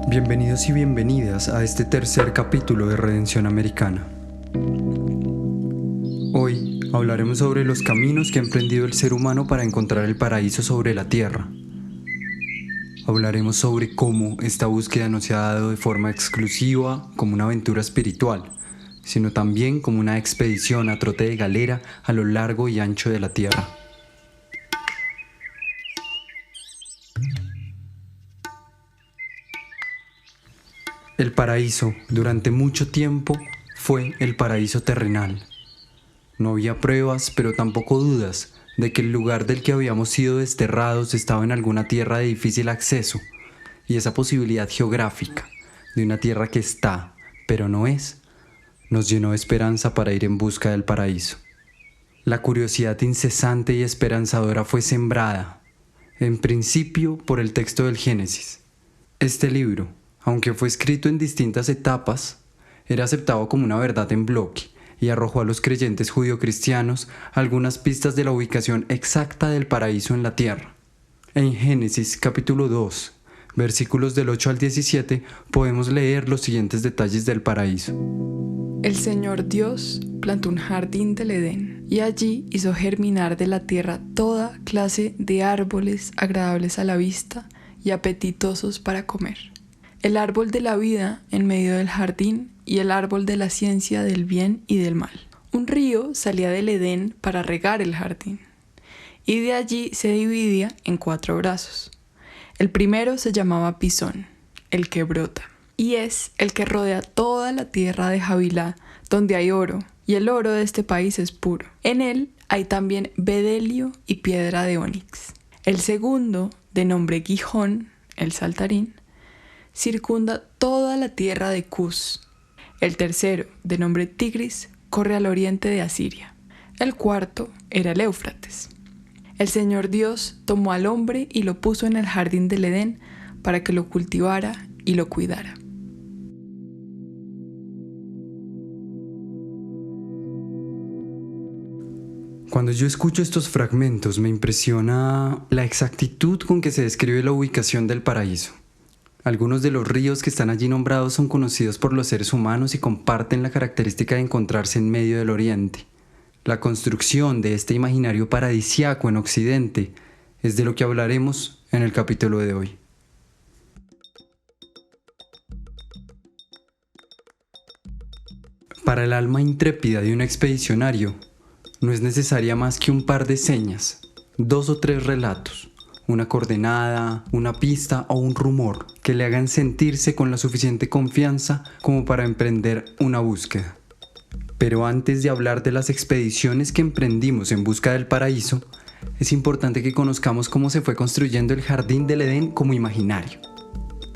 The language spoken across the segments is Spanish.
Bienvenidos y bienvenidas a este tercer capítulo de Redención Americana. Hoy hablaremos sobre los caminos que ha emprendido el ser humano para encontrar el paraíso sobre la tierra. Hablaremos sobre cómo esta búsqueda no se ha dado de forma exclusiva como una aventura espiritual, sino también como una expedición a trote de galera a lo largo y ancho de la tierra. El paraíso, durante mucho tiempo, fue el paraíso terrenal. No había pruebas, pero tampoco dudas, de que el lugar del que habíamos sido desterrados estaba en alguna tierra de difícil acceso, y esa posibilidad geográfica, de una tierra que está, pero no es, nos llenó de esperanza para ir en busca del paraíso. La curiosidad incesante y esperanzadora fue sembrada, en principio por el texto del Génesis. Este libro, aunque fue escrito en distintas etapas, era aceptado como una verdad en bloque y arrojó a los creyentes judio-cristianos algunas pistas de la ubicación exacta del paraíso en la tierra. En Génesis capítulo 2, versículos del 8 al 17, podemos leer los siguientes detalles del paraíso. El Señor Dios plantó un jardín del Edén y allí hizo germinar de la tierra toda clase de árboles agradables a la vista y apetitosos para comer. El árbol de la vida en medio del jardín y el árbol de la ciencia del bien y del mal. Un río salía del Edén para regar el jardín, y de allí se dividía en 4 brazos. El primero se llamaba Pisón, el que brota, y es el que rodea toda la tierra de Havilá, donde hay oro, y el oro de este país es puro. En él hay también bedelio y piedra de ónix. El segundo, de nombre Gihón, el saltarín, circunda toda la tierra de Cus. El tercero, de nombre Tigris, corre al oriente de Asiria. El cuarto era el Éufrates. El Señor Dios tomó al hombre y lo puso en el jardín del Edén para que lo cultivara y lo cuidara. Cuando yo escucho estos fragmentos me impresiona la exactitud con que se describe la ubicación del paraíso. Algunos de los ríos que están allí nombrados son conocidos por los seres humanos y comparten la característica de encontrarse en medio del oriente. La construcción de este imaginario paradisiaco en Occidente es de lo que hablaremos en el capítulo de hoy. Para el alma intrépida de un expedicionario, no es necesaria más que un par de señas, 2 o 3 relatos, una coordenada, una pista o un rumor que le hagan sentirse con la suficiente confianza como para emprender una búsqueda. Pero antes de hablar de las expediciones que emprendimos en busca del paraíso, es importante que conozcamos cómo se fue construyendo el jardín del Edén como imaginario.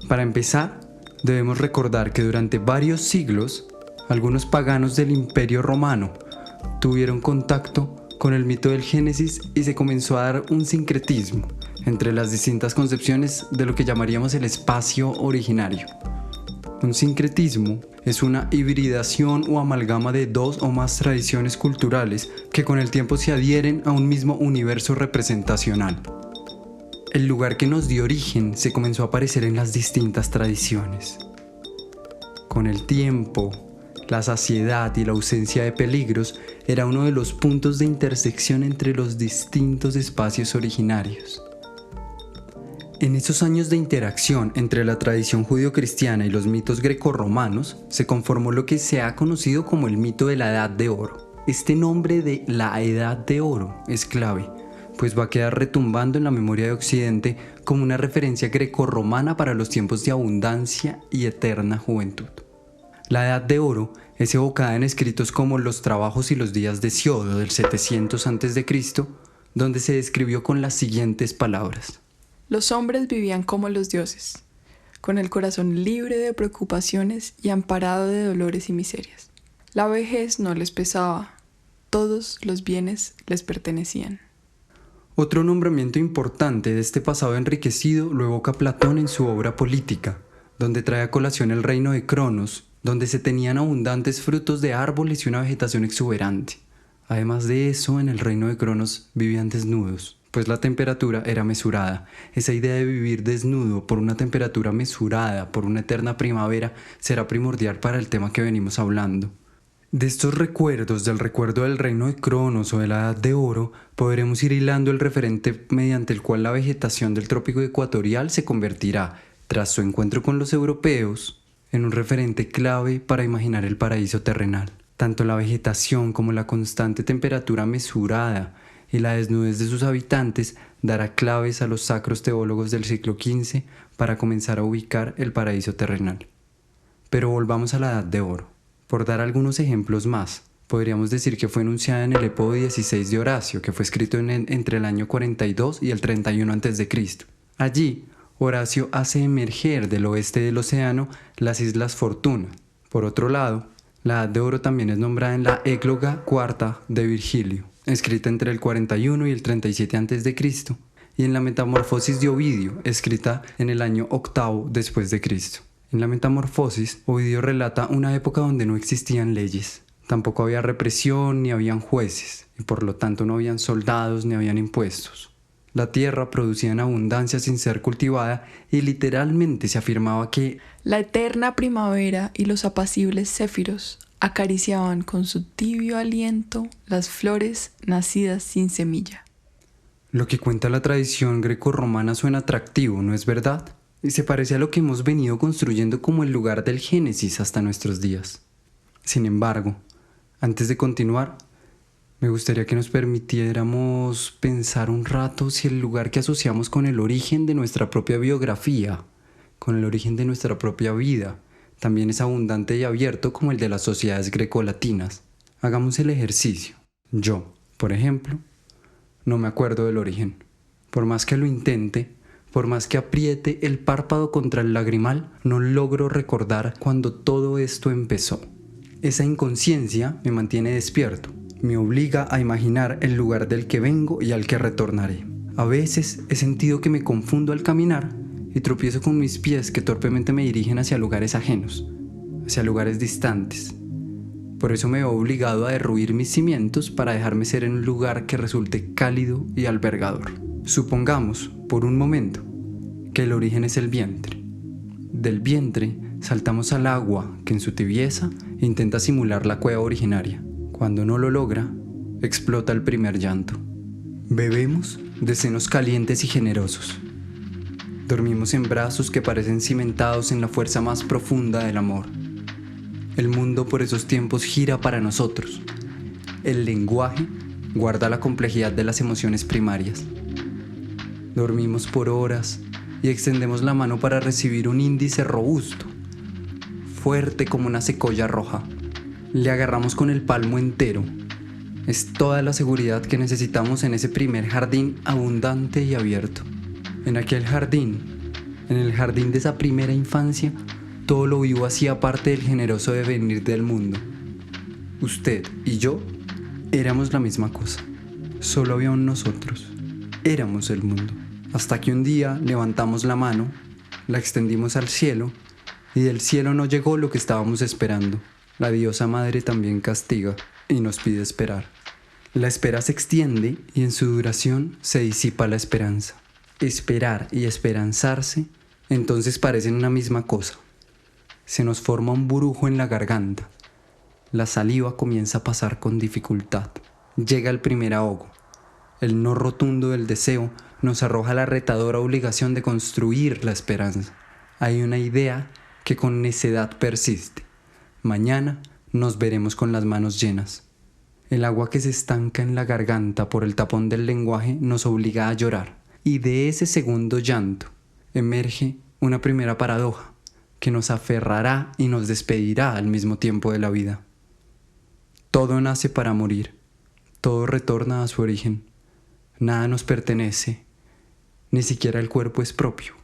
Para empezar, debemos recordar que durante varios siglos, algunos paganos del Imperio Romano tuvieron contacto con el mito del Génesis y se comenzó a dar un sincretismo entre las distintas concepciones de lo que llamaríamos el espacio originario. Un sincretismo es una hibridación o amalgama de 2 o más tradiciones culturales que con el tiempo se adhieren a un mismo universo representacional. El lugar que nos dio origen se comenzó a aparecer en las distintas tradiciones. Con el tiempo, la saciedad y la ausencia de peligros era uno de los puntos de intersección entre los distintos espacios originarios. En esos años de interacción entre la tradición judio-cristiana y los mitos grecorromanos, se conformó lo que se ha conocido como el mito de la Edad de Oro. Este nombre de la Edad de Oro es clave, pues va a quedar retumbando en la memoria de Occidente como una referencia grecorromana para los tiempos de abundancia y eterna juventud. La Edad de Oro es evocada en escritos como Los Trabajos y los Días de Hesiodo del 700 a.C., donde se describió con las siguientes palabras. Los hombres vivían como los dioses, con el corazón libre de preocupaciones y amparado de dolores y miserias. La vejez no les pesaba, todos los bienes les pertenecían. Otro nombramiento importante de este pasado enriquecido lo evoca Platón en su obra Política, donde trae a colación el reino de Cronos, donde se tenían abundantes frutos de árboles y una vegetación exuberante. Además de eso, en el reino de Cronos vivían desnudos, pues la temperatura era mesurada. Esa idea de vivir desnudo por una temperatura mesurada, por una eterna primavera, será primordial para el tema que venimos hablando. De estos recuerdos, del recuerdo del reino de Cronos o de la Edad de Oro, podremos ir hilando el referente mediante el cual la vegetación del trópico ecuatorial se convertirá, tras su encuentro con los europeos, en un referente clave para imaginar el paraíso terrenal. Tanto la vegetación como la constante temperatura mesurada y la desnudez de sus habitantes dará claves a los sacros teólogos del siglo XV para comenzar a ubicar el paraíso terrenal. Pero volvamos a la Edad de Oro. Por dar algunos ejemplos más, podríamos decir que fue enunciada en el Épodo 16 de Horacio, que fue escrito entre el año 42 y el 31 a.C. Allí, Horacio hace emerger del oeste del océano las Islas Fortuna. Por otro lado, la Edad de Oro también es nombrada en la Égloga cuarta de Virgilio, escrita entre el 41 y el 37 a.C., y en la Metamorfosis de Ovidio, escrita en el año octavo después de Cristo. En la Metamorfosis, Ovidio relata una época donde no existían leyes, tampoco había represión ni habían jueces, y por lo tanto no habían soldados ni habían impuestos. La tierra producía en abundancia sin ser cultivada y literalmente se afirmaba que la eterna primavera y los apacibles céfiros acariciaban con su tibio aliento las flores nacidas sin semilla. Lo que cuenta la tradición grecorromana suena atractivo, ¿no es verdad? Y se parece a lo que hemos venido construyendo como el lugar del Génesis hasta nuestros días. Sin embargo, antes de continuar, me gustaría que nos permitiéramos pensar un rato si el lugar que asociamos con el origen de nuestra propia biografía, con el origen de nuestra propia vida, también es abundante y abierto como el de las sociedades grecolatinas. Hagamos el ejercicio. Yo, por ejemplo, no me acuerdo del origen. Por más que lo intente, por más que apriete el párpado contra el lagrimal, no logro recordar cuando todo esto empezó. Esa inconsciencia me mantiene despierto, me obliga a imaginar el lugar del que vengo y al que retornaré. A veces he sentido que me confundo al caminar y tropiezo con mis pies que torpemente me dirigen hacia lugares ajenos, hacia lugares distantes. Por eso me veo obligado a derruir mis cimientos para dejarme ser en un lugar que resulte cálido y albergador. Supongamos, por un momento, que el origen es el vientre. Del vientre saltamos al agua que en su tibieza intenta simular la cueva originaria. Cuando no lo logra, explota el primer llanto. Bebemos de senos calientes y generosos. Dormimos en brazos que parecen cimentados en la fuerza más profunda del amor. El mundo por esos tiempos gira para nosotros. El lenguaje guarda la complejidad de las emociones primarias. Dormimos por horas y extendemos la mano para recibir un índice robusto, fuerte como una secoya roja. Le agarramos con el palmo entero. Es toda la seguridad que necesitamos en ese primer jardín abundante y abierto. En aquel jardín, en el jardín de esa primera infancia, todo lo vivo hacía parte del generoso devenir del mundo. Usted y yo éramos la misma cosa. Solo había un nosotros. Éramos el mundo. Hasta que un día levantamos la mano, la extendimos al cielo, y del cielo no llegó lo que estábamos esperando. La diosa madre también castiga y nos pide esperar. La espera se extiende y en su duración se disipa la esperanza. Esperar y esperanzarse entonces parecen una misma cosa. Se nos forma un burujo en la garganta. La saliva comienza a pasar con dificultad. Llega el primer ahogo. El no rotundo del deseo nos arroja la retadora obligación de construir la esperanza. Hay una idea que con necedad persiste. Mañana nos veremos con las manos llenas. El agua que se estanca en la garganta por el tapón del lenguaje nos obliga a llorar. Y de ese segundo llanto emerge una primera paradoja que nos aferrará y nos despedirá al mismo tiempo de la vida. Todo nace para morir. Todo retorna a su origen. Nada nos pertenece. Ni siquiera el cuerpo es propio.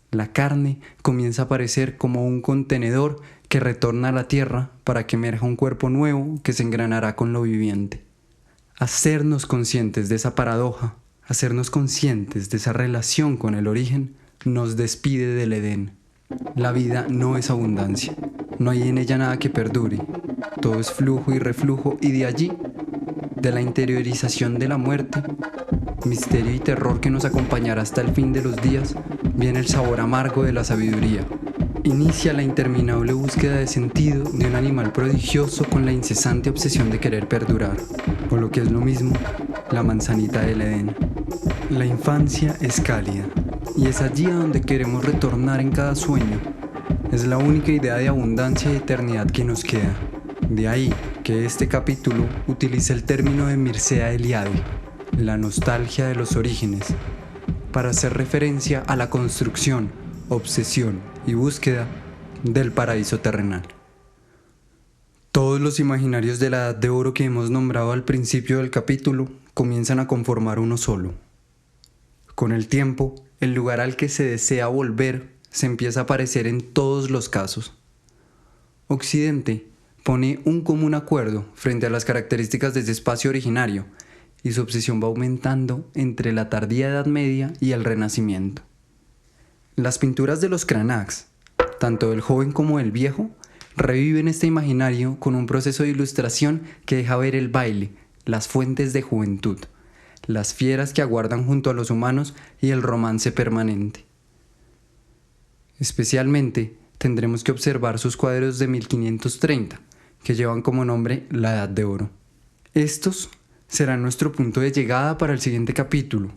La carne comienza a aparecer como un contenedor que retorna a la tierra para que emerja un cuerpo nuevo que se engranará con lo viviente. Hacernos conscientes de esa paradoja, hacernos conscientes de esa relación con el origen, nos despide del Edén. La vida no es abundancia, no hay en ella nada que perdure, todo es flujo y reflujo, y de allí, de la interiorización de la muerte, misterio y terror que nos acompañará hasta el fin de los días, viene el sabor amargo de la sabiduría. Inicia la interminable búsqueda de sentido de un animal prodigioso con la incesante obsesión de querer perdurar, o lo que es lo mismo, la manzanita del Edén. La infancia es cálida, y es allí a donde queremos retornar en cada sueño. Es la única idea de abundancia y eternidad que nos queda. De ahí que este capítulo utilice el término de Mircea Eliade, la nostalgia de los orígenes, para hacer referencia a la construcción, obsesión y búsqueda del paraíso terrenal. Todos los imaginarios de la Edad de Oro que hemos nombrado al principio del capítulo comienzan a conformar uno solo. Con el tiempo, el lugar al que se desea volver se empieza a aparecer en todos los casos. Occidente pone un común acuerdo frente a las características de ese espacio originario, y su obsesión va aumentando entre la tardía Edad Media y el Renacimiento. Las pinturas de los Cranachs, tanto del joven como del viejo, reviven este imaginario con un proceso de ilustración que deja ver el baile, las fuentes de juventud, las fieras que aguardan junto a los humanos y el romance permanente. Especialmente tendremos que observar sus cuadros de 1530, que llevan como nombre la Edad de Oro. Estos serán nuestro punto de llegada para el siguiente capítulo.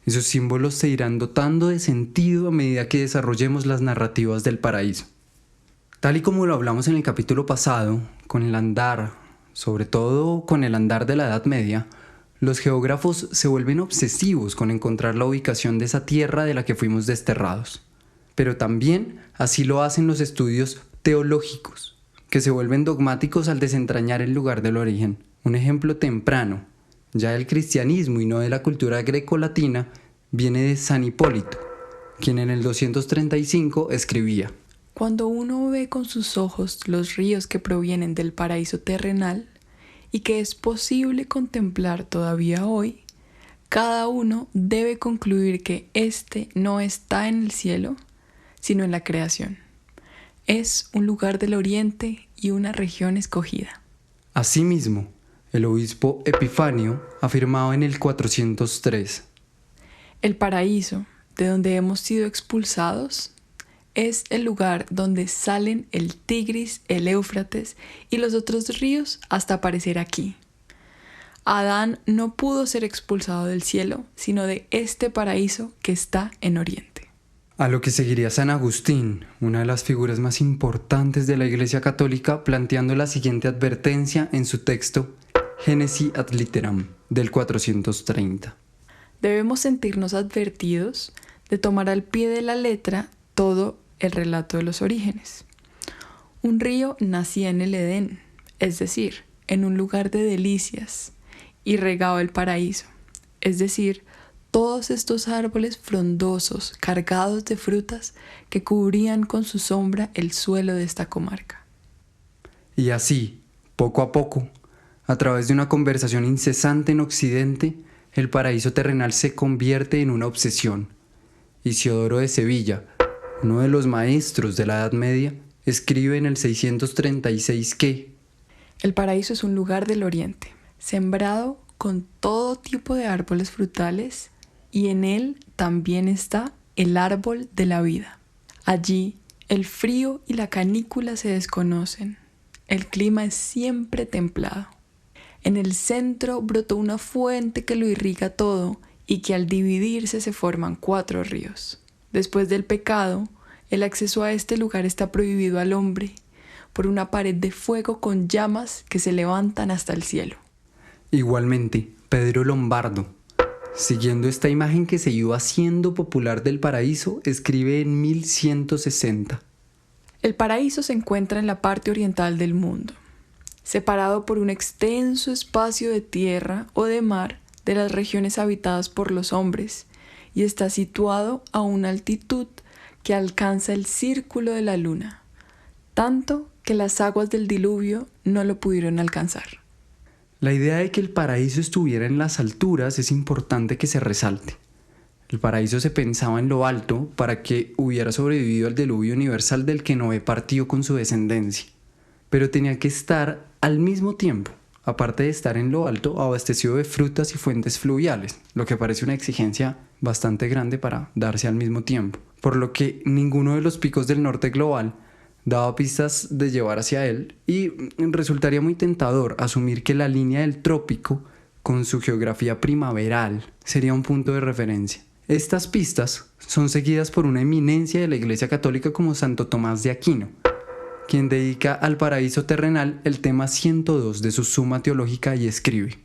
Esos símbolos se irán dotando de sentido a medida que desarrollemos las narrativas del paraíso. Tal y como lo hablamos en el capítulo pasado, con el andar, sobre todo con el andar de la Edad Media, los geógrafos se vuelven obsesivos con encontrar la ubicación de esa tierra de la que fuimos desterrados. Pero también así lo hacen los estudios teológicos, que se vuelven dogmáticos al desentrañar el lugar del origen. Un ejemplo temprano, ya del cristianismo y no de la cultura greco-latina, viene de San Hipólito, quien en el 235 escribía: Cuando uno ve con sus ojos los ríos que provienen del paraíso terrenal y que es posible contemplar todavía hoy, cada uno debe concluir que éste no está en el cielo, sino en la creación. Es un lugar del oriente y una región escogida. Asimismo, el obispo Epifanio afirmaba en el 403: El paraíso, de donde hemos sido expulsados, es el lugar donde salen el Tigris, el Éufrates y los otros ríos hasta aparecer aquí. Adán no pudo ser expulsado del cielo, sino de este paraíso que está en Oriente. A lo que seguiría San Agustín, una de las figuras más importantes de la Iglesia Católica, planteando la siguiente advertencia en su texto Genesi ad Litteram, del 430. Debemos sentirnos advertidos de tomar al pie de la letra todo el relato de los orígenes. Un río nacía en el Edén, es decir, en un lugar de delicias, y regaba el paraíso, es decir, todos estos árboles frondosos, cargados de frutas que cubrían con su sombra el suelo de esta comarca. Y así, poco a poco, a través de una conversación incesante en Occidente, el paraíso terrenal se convierte en una obsesión. Isidoro de Sevilla, uno de los maestros de la Edad Media, escribe en el 636 que el paraíso es un lugar del oriente, sembrado con todo tipo de árboles frutales, y en él también está el árbol de la vida. Allí el frío y la canícula se desconocen. El clima es siempre templado. En el centro brotó una fuente que lo irriga todo y que al dividirse se forman 4 ríos. Después del pecado, el acceso a este lugar está prohibido al hombre por una pared de fuego con llamas que se levantan hasta el cielo. Igualmente, Pedro Lombardo, siguiendo esta imagen que se iba haciendo popular del paraíso, escribe en 1160: El paraíso se encuentra en la parte oriental del mundo, separado por un extenso espacio de tierra o de mar de las regiones habitadas por los hombres, y está situado a una altitud que alcanza el círculo de la luna, tanto que las aguas del diluvio no lo pudieron alcanzar. La idea de que el paraíso estuviera en las alturas es importante que se resalte. El paraíso se pensaba en lo alto para que hubiera sobrevivido al diluvio universal del que Noé partió con su descendencia, pero tenía que estar al mismo tiempo aparte de estar en lo alto, abastecido de frutas y fuentes fluviales, lo que parece una exigencia bastante grande para darse al mismo tiempo, por lo que ninguno de los picos del norte global daba pistas de llevar hacia él, y resultaría muy tentador asumir que la línea del trópico, con su geografía primaveral, sería un punto de referencia. Estas pistas son seguidas por una eminencia de la Iglesia Católica como Santo Tomás de Aquino, quien dedica al paraíso terrenal el tema 102 de su Suma Teológica y escribe: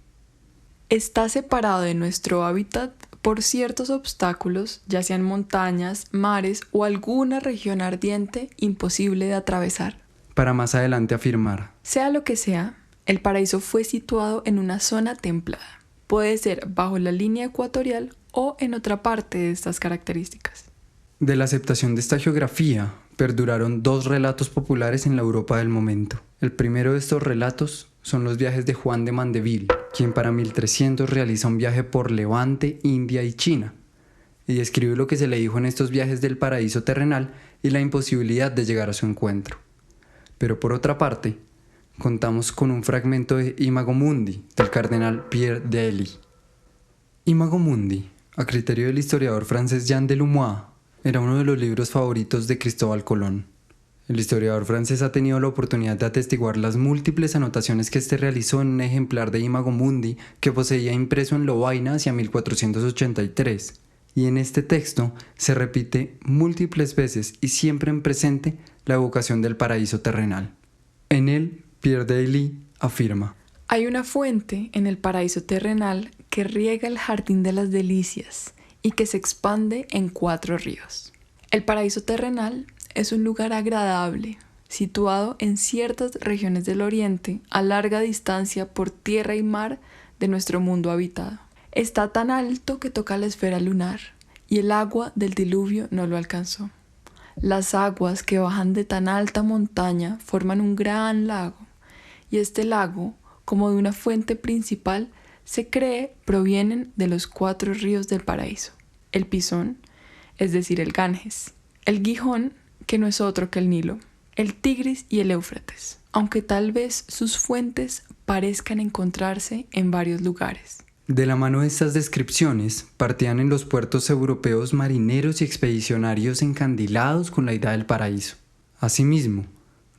está separado de nuestro hábitat por ciertos obstáculos, ya sean montañas, mares o alguna región ardiente imposible de atravesar. Para más adelante afirmar: sea lo que sea, el paraíso fue situado en una zona templada. Puede ser bajo la línea ecuatorial o en otra parte de estas características. De la aceptación de esta geografía perduraron dos relatos populares en la Europa del momento. El primero de estos relatos son los viajes de Juan de Mandeville, quien para 1300 realiza un viaje por Levante, India y China, y describe lo que se le dijo en estos viajes del paraíso terrenal y la imposibilidad de llegar a su encuentro. Pero por otra parte, contamos con un fragmento de Imago Mundi del cardenal Pierre Dailly. Imago Mundi, a criterio del historiador francés Jean Delumois, era uno de los libros favoritos de Cristóbal Colón. El historiador francés ha tenido la oportunidad de atestiguar las múltiples anotaciones que éste realizó en un ejemplar de Imago Mundi que poseía impreso en Lovaina hacia 1483, y en este texto se repite múltiples veces y siempre en presente la evocación del paraíso terrenal. En él, Pierre Dailly afirma: hay una fuente en el paraíso terrenal que riega el jardín de las delicias y que se expande en 4 ríos. El paraíso terrenal es un lugar agradable, situado en ciertas regiones del oriente, a larga distancia por tierra y mar de nuestro mundo habitado. Está tan alto que toca la esfera lunar, y el agua del diluvio no lo alcanzó. Las aguas que bajan de tan alta montaña forman un gran lago, y este lago, como de una fuente principal, se cree provienen de los 4 ríos del paraíso: el Pisón, es decir, el Ganges; el Gihón, que no es otro que el Nilo; el Tigris y el Éufrates, aunque tal vez sus fuentes parezcan encontrarse en varios lugares. De la mano de estas descripciones partían en los puertos europeos marineros y expedicionarios encandilados con la idea del paraíso. Asimismo,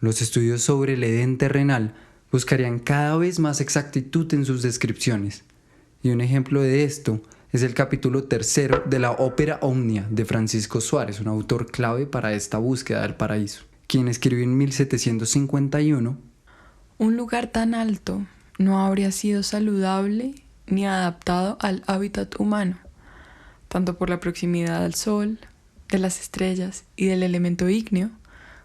los estudios sobre el Edén terrenal buscarían cada vez más exactitud en sus descripciones, y un ejemplo de esto es el capítulo 3 de la Ópera Omnia de Francisco Suárez, un autor clave para esta búsqueda del paraíso, quien escribió en 1751: un lugar tan alto no habría sido saludable ni adaptado al hábitat humano, tanto por la proximidad al sol, de las estrellas y del elemento ígneo,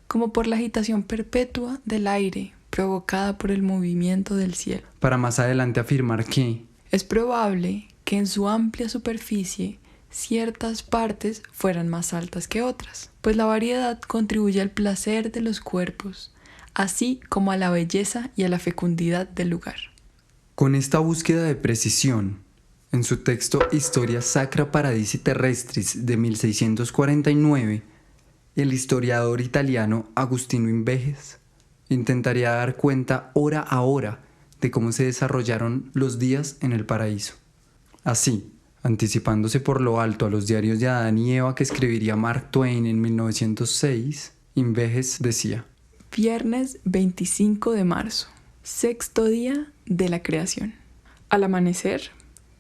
como por la agitación perpetua del aire provocada por el movimiento del cielo. Para más adelante afirmar que es probable que en su amplia superficie ciertas partes fueran más altas que otras, pues la variedad contribuye al placer de los cuerpos, así como a la belleza y a la fecundidad del lugar. con esta búsqueda de precisión, en su texto Historia Sacra Paradisi Terrestris de 1649, el historiador italiano Agustino Inveges intentaría dar cuenta hora a hora de cómo se desarrollaron los días en el paraíso. Así, anticipándose por lo alto a los diarios de Adán y Eva que escribiría Mark Twain en 1906, Inveges decía: Viernes 25 de marzo, sexto día de la creación. Al amanecer,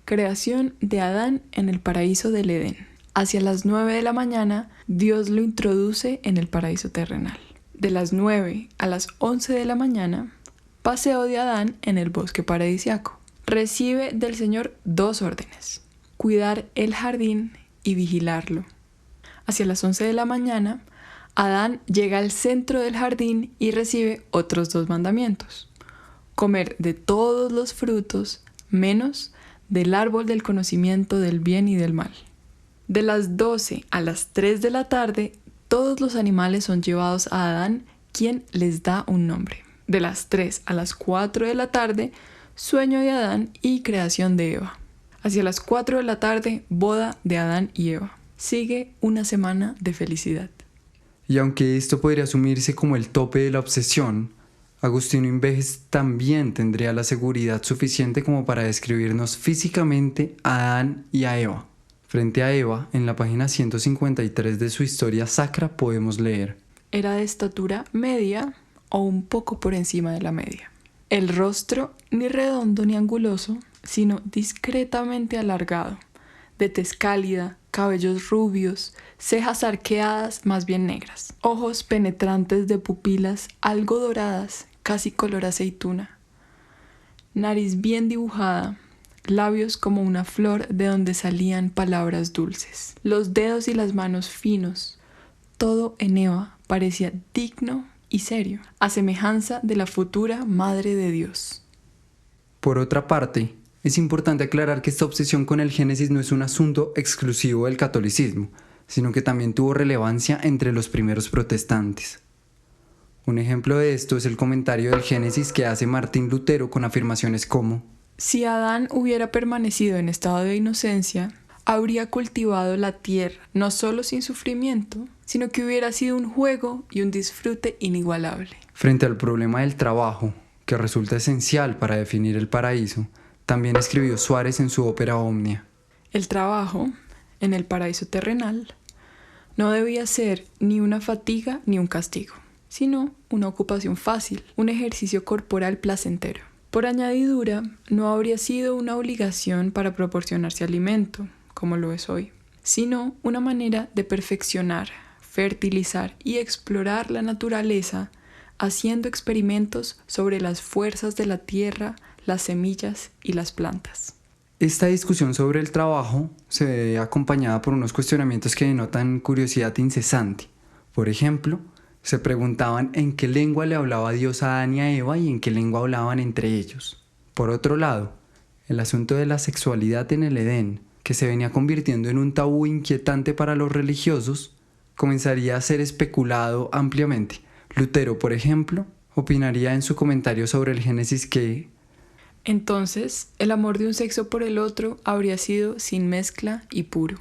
creación de Adán en el paraíso del Edén. Hacia las 9 de la mañana, Dios lo introduce en el paraíso terrenal. De las 9 a las 11 de la mañana, paseo de Adán en el bosque paradisiaco. Recibe del Señor 2 órdenes: cuidar el jardín y vigilarlo. Hacia las 11 de la mañana, Adán llega al centro del jardín y recibe otros 2 mandamientos: comer de todos los frutos, menos del árbol del conocimiento del bien y del mal. De las 12 a las 3 de la tarde, todos los animales son llevados a Adán, quien les da un nombre. De las 3 a las 4 de la tarde, sueño de Adán y creación de Eva. Hacia las 4 de la tarde, boda de Adán y Eva. Sigue una semana de felicidad. Y aunque esto podría asumirse como el tope de la obsesión, Agustino Invejes también tendría la seguridad suficiente como para describirnos físicamente a Adán y a Eva. Frente a Eva, en la página 153 de su Historia Sacra podemos leer: era de estatura media o un poco por encima de la media. El rostro ni redondo ni anguloso, sino discretamente alargado, de tez cálida, cabellos rubios, cejas arqueadas más bien negras, ojos penetrantes de pupilas algo doradas, casi color aceituna, nariz bien dibujada, labios como una flor de donde salían palabras dulces, los dedos y las manos finos, todo en Eva parecía digno y serio, a semejanza de la futura Madre de Dios. Por otra parte, es importante aclarar que esta obsesión con el Génesis no es un asunto exclusivo del catolicismo, sino que también tuvo relevancia entre los primeros protestantes. Un ejemplo de esto es el comentario del Génesis que hace Martín Lutero con afirmaciones como: si Adán hubiera permanecido en estado de inocencia, habría cultivado la tierra no solo sin sufrimiento, sino que hubiera sido un juego y un disfrute inigualable. Frente al problema del trabajo, que resulta esencial para definir el paraíso, también escribió Suárez en su ópera Omnia: el trabajo, en el paraíso terrenal, no debía ser ni una fatiga ni un castigo, sino una ocupación fácil, un ejercicio corporal placentero. Por añadidura, no habría sido una obligación para proporcionarse alimento, como lo es hoy, sino una manera de perfeccionar, fertilizar y explorar la naturaleza, haciendo experimentos sobre las fuerzas de la tierra, las semillas y las plantas. Esta discusión sobre el trabajo se ve acompañada por unos cuestionamientos que denotan curiosidad incesante. Por ejemplo, se preguntaban en qué lengua le hablaba Dios a Adán y a Eva y en qué lengua hablaban entre ellos. Por otro lado, el asunto de la sexualidad en el Edén, que se venía convirtiendo en un tabú inquietante para los religiosos, comenzaría a ser especulado ampliamente. Lutero, por ejemplo, opinaría en su comentario sobre el Génesis que entonces, el amor de un sexo por el otro habría sido sin mezcla y puro.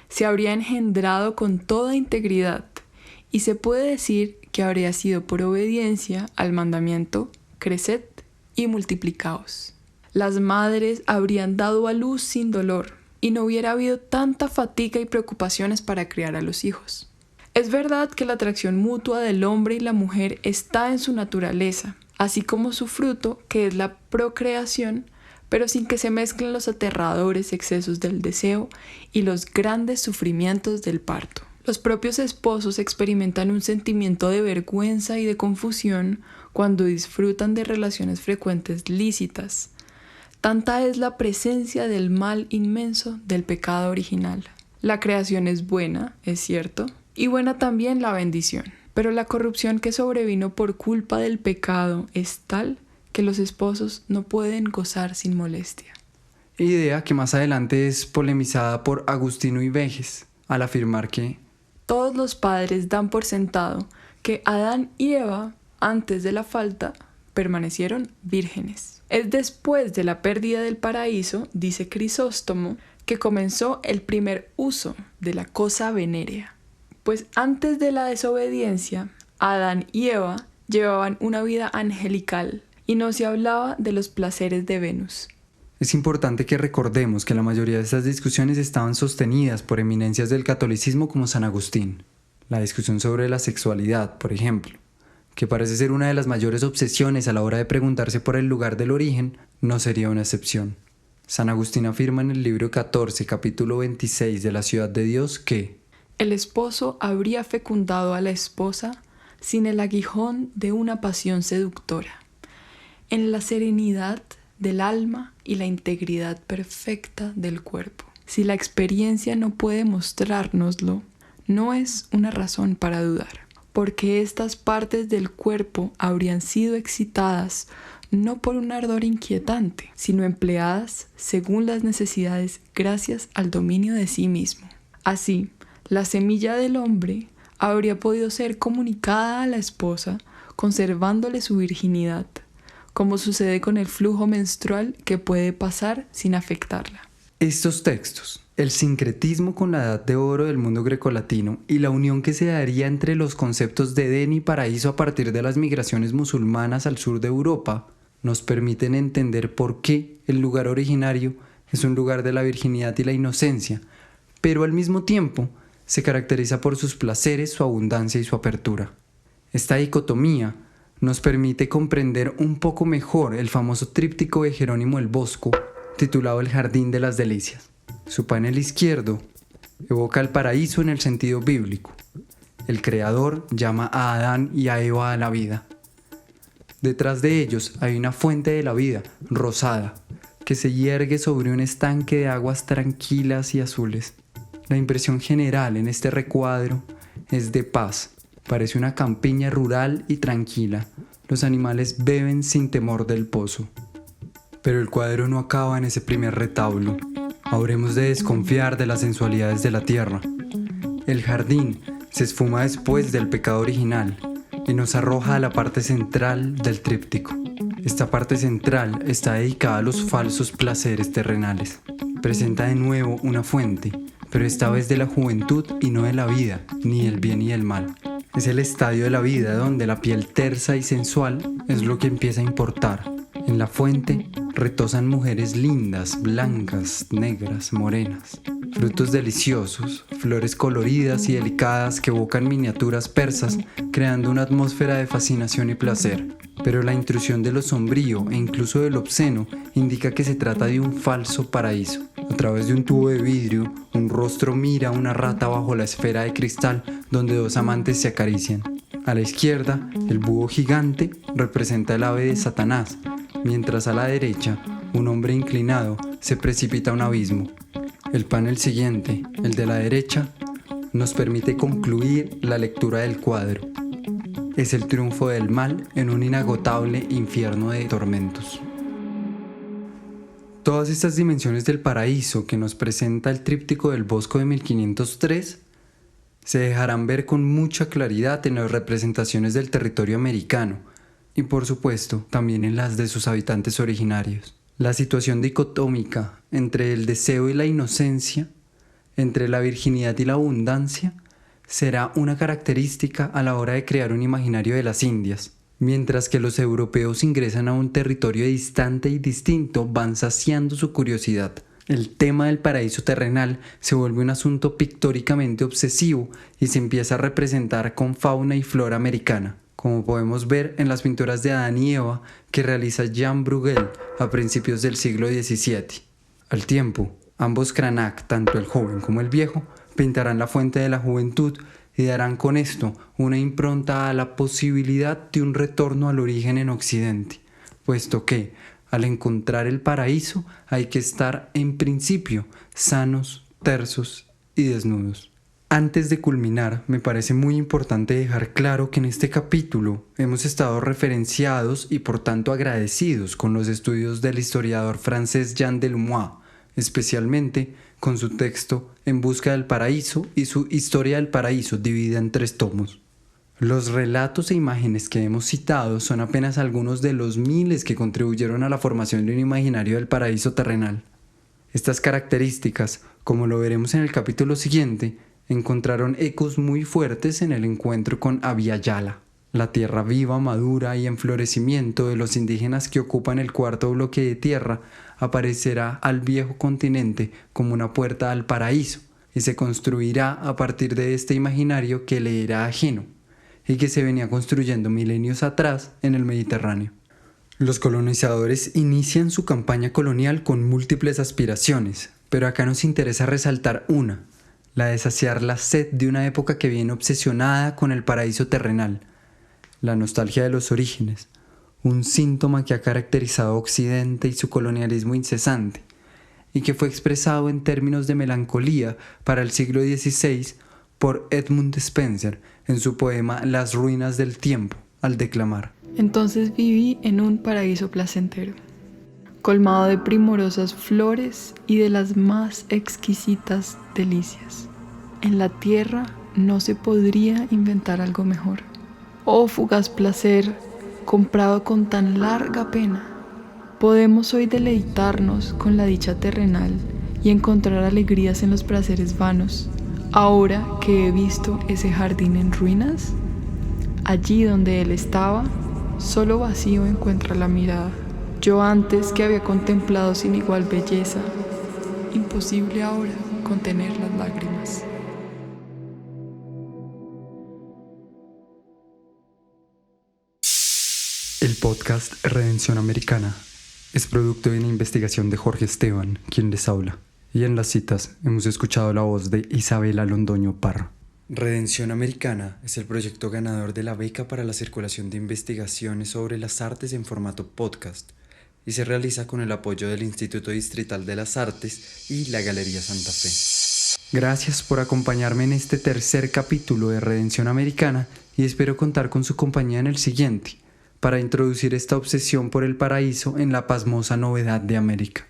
Se habría engendrado con toda integridad, y se puede decir que habría sido por obediencia al mandamiento creced y multiplicaos. Las madres habrían dado a luz sin dolor, y no hubiera habido tanta fatiga y preocupaciones para criar a los hijos. Es verdad que la atracción mutua del hombre y la mujer está en su naturaleza, así como su fruto, que es la procreación, pero sin que se mezclen los aterradores excesos del deseo y los grandes sufrimientos del parto. Los propios esposos experimentan un sentimiento de vergüenza y de confusión cuando disfrutan de relaciones frecuentes lícitas. Tanta es la presencia del mal inmenso del pecado original. La creación es buena, es cierto, y buena también la bendición. Pero la corrupción que sobrevino por culpa del pecado es tal que los esposos no pueden gozar sin molestia. Idea que más adelante es polemizada por Agustino Invejes, al afirmar que todos los padres dan por sentado que Adán y Eva, antes de la falta, permanecieron vírgenes. Es después de la pérdida del paraíso, dice Crisóstomo, que comenzó el primer uso de la cosa venérea. Pues antes de la desobediencia, Adán y Eva llevaban una vida angelical y no se hablaba de los placeres de Venus. es importante que recordemos que la mayoría de estas discusiones estaban sostenidas por eminencias del catolicismo como San Agustín. La discusión sobre la sexualidad, por ejemplo, que parece ser una de las mayores obsesiones a la hora de preguntarse por el lugar del origen, no sería una excepción. San Agustín afirma en el libro 14, capítulo 26 de la Ciudad de Dios que el esposo habría fecundado a la esposa sin el aguijón de una pasión seductora, en la serenidad del alma y la integridad perfecta del cuerpo. Si la experiencia no puede mostrárnoslo, no es una razón para dudar, porque estas partes del cuerpo habrían sido excitadas no por un ardor inquietante, sino empleadas según las necesidades gracias al dominio de sí mismo. Así, la semilla del hombre habría podido ser comunicada a la esposa conservándole su virginidad, como sucede con el flujo menstrual que puede pasar sin afectarla. Estos textos, el sincretismo con la edad de oro del mundo grecolatino y la unión que se daría entre los conceptos de Edén y paraíso a partir de las migraciones musulmanas al sur de Europa, nos permiten entender por qué el lugar originario es un lugar de la virginidad y la inocencia, pero al mismo tiempo se caracteriza por sus placeres, su abundancia y su apertura. Esta dicotomía nos permite comprender un poco mejor el famoso tríptico de Jerónimo el Bosco, titulado El Jardín de las Delicias. Su panel izquierdo evoca el paraíso en el sentido bíblico. El Creador llama a Adán y a Eva a la vida. Detrás de ellos hay una fuente de la vida, rosada, que se yergue sobre un estanque de aguas tranquilas y azules. La impresión general en este recuadro es de paz. Parece una campiña rural y tranquila. Los animales beben sin temor del pozo. Pero el cuadro no acaba en ese primer retablo. Habremos de desconfiar de las sensualidades de la tierra. El jardín se esfuma después del pecado original y nos arroja a la parte central del tríptico. Esta parte central está dedicada a los falsos placeres terrenales. Presenta de nuevo una fuente, pero esta vez de la juventud y no de la vida, ni del bien y del mal. Es el estadio de la vida donde la piel tersa y sensual es lo que empieza a importar. En la fuente retosan mujeres lindas, blancas, negras, morenas. Frutos deliciosos, flores coloridas y delicadas que evocan miniaturas persas, creando una atmósfera de fascinación y placer. Pero la intrusión de lo sombrío e incluso de lo obsceno indica que se trata de un falso paraíso. A través de un tubo de vidrio, un rostro mira a una rata bajo la esfera de cristal donde dos amantes se acarician. A la izquierda, el búho gigante representa el ave de Satanás, mientras a la derecha, un hombre inclinado se precipita a un abismo. El panel siguiente, el de la derecha, nos permite concluir la lectura del cuadro. Es el triunfo del mal en un inagotable infierno de tormentos. Todas estas dimensiones del paraíso que nos presenta el tríptico del Bosco de 1503 se dejarán ver con mucha claridad en las representaciones del territorio americano y por supuesto también en las de sus habitantes originarios. La situación dicotómica entre el deseo y la inocencia, entre la virginidad y la abundancia, será una característica a la hora de crear un imaginario de las Indias. Mientras que los europeos ingresan a un territorio distante y distinto, van saciando su curiosidad. El tema del paraíso terrenal se vuelve un asunto pictóricamente obsesivo y se empieza a representar con fauna y flora americana, como podemos ver en las pinturas de Adán y Eva que realiza Jean Bruegel a principios del siglo XVII. Al tiempo, ambos Cranach, tanto el joven como el viejo, pintarán la fuente de la juventud y darán con esto una impronta a la posibilidad de un retorno al origen en Occidente, puesto que, al encontrar el paraíso, hay que estar en principio sanos, tersos y desnudos. Antes de culminar, me parece muy importante dejar claro que en este capítulo hemos estado referenciados y por tanto agradecidos con los estudios del historiador francés Jean Delumois, especialmente con su texto En busca del paraíso y su Historia del paraíso dividida en 3 tomos. Los relatos e imágenes que hemos citado son apenas algunos de los miles que contribuyeron a la formación de un imaginario del paraíso terrenal. Estas características, como lo veremos en el capítulo siguiente, encontraron ecos muy fuertes en el encuentro con Abya Yala, la tierra viva, madura y en florecimiento de los indígenas que ocupan el 4º bloque de tierra aparecerá al viejo continente como una puerta al paraíso y se construirá a partir de este imaginario que le era ajeno y que se venía construyendo milenios atrás en el Mediterráneo. Los colonizadores inician su campaña colonial con múltiples aspiraciones, pero acá nos interesa resaltar una, la de saciar la sed de una época que viene obsesionada con el paraíso terrenal, la nostalgia de los orígenes, un síntoma que ha caracterizado a Occidente y su colonialismo incesante, y que fue expresado en términos de melancolía para el siglo XVI por Edmund Spenser en su poema Las ruinas del tiempo, al declamar: Entonces viví en un paraíso placentero, colmado de primorosas flores y de las más exquisitas delicias. En la tierra no se podría inventar algo mejor. Oh fugaz placer, comprado con tan larga pena. Podemos hoy deleitarnos con la dicha terrenal y encontrar alegrías en los placeres vanos. Ahora que he visto ese jardín en ruinas, allí donde él estaba, solo vacío encuentra la mirada. Yo antes que había contemplado sin igual belleza, imposible ahora contener las lágrimas. El podcast Redención Americana es producto de una investigación de Jorge Esteban, quien les habla. Y en las citas hemos escuchado la voz de Isabela Londoño Parra. Redención Americana es el proyecto ganador de la beca para la circulación de investigaciones sobre las artes en formato podcast y se realiza con el apoyo del Instituto Distrital de las Artes y la Galería Santa Fe. Gracias por acompañarme en este tercer capítulo de Redención Americana y espero contar con su compañía en el siguiente, para introducir esta obsesión por el paraíso en la pasmosa novedad de América.